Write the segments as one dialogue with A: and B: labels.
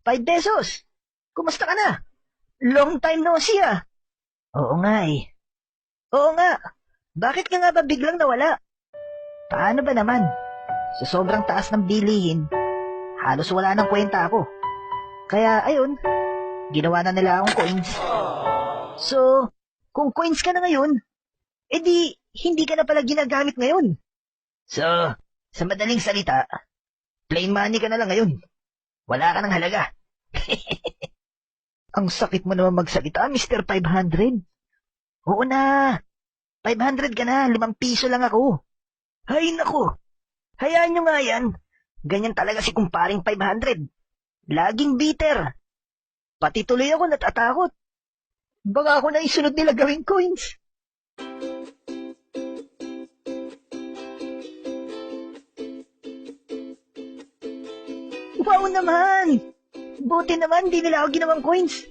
A: ₱5. Kumusta ka na? Long time no see ah. Oo nga eh. Oo nga. Bakit ka nga ba biglang nawala? Paano ba naman? Sa sobrang taas ng bilihin, halos wala nang kwenta ako. Kaya ayun, ginawa na nila akong coins. So, kung coins ka na ngayon, edi hindi ka na pala ginagamit ngayon. So, sa madaling salita, plain money ka na lang ngayon. Wala ka ng halaga. Ang sakit mo naman magsalita, Mr. 500. Oo na, 500 ka na, ₱5 lang ako. Hay nako, hayaan nyo nga yan. Ganyan talaga si kumparing 500. Laging bitter. Pati tuloy ako natatakot. Baka ako na isunod nila gawing coins. Wow naman! Buti naman di nila ako ginawang coins.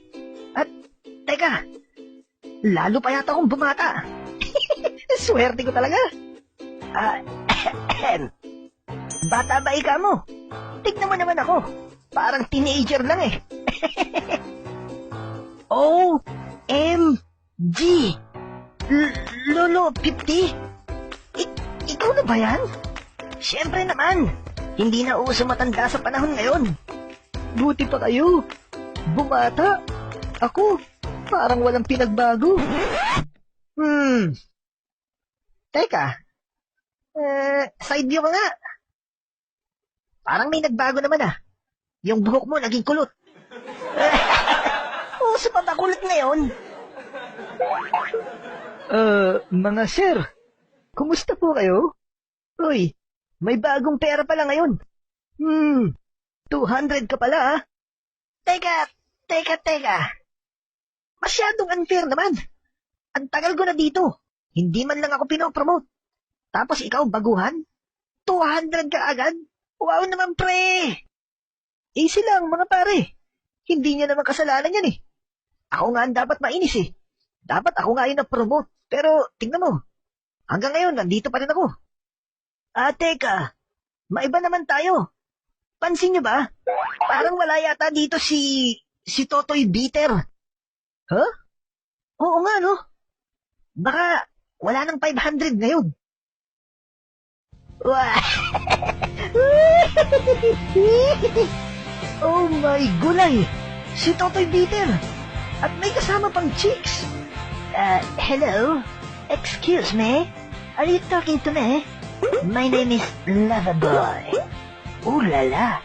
A: At, teka, lalo pa yata akong bumata. Swerte ko talaga. Bata ba ika mo? Tignan mo naman ako. Parang teenager lang eh. OMG! Lolo 50? Ikaw na ba yan? Siyempre naman. Hindi na uso matanda sa panahon ngayon. Buti pa kayo. Bumata. Ako, parang walang pinagbago. Teka. Side view ka nga. Parang may nagbago naman ah. Yung buhok mo naging kulot. Uso pa ba kulot ngayon? Mga sir, kumusta po kayo? Uy, may bagong pera pala ngayon. 200 ka pala ah. Teka. Masyadong unfair naman. Ang tagal ko na dito. Hindi man lang ako pinopromote. Tapos ikaw baguhan? 200 ka agad? Wow naman pre! Easy lang mga pare. Hindi niya naman kasalanan yan eh. Ako nga ang dapat mainis eh. Dapat ako nga yung na-promote. Pero tingnan mo. Hanggang ngayon nandito pa rin ako. Teka. Maiba naman tayo. Pansin niyo ba? Parang wala yata dito si Totoy Bitter. Huh? Oo nga no. Baka wala nang 500 ngayon. Oh my gulay! Si Totoy Bitter! At may kasama pang chicks! Hello? Excuse me? Are you talking to me? My name is Loverboy. Ooh la la!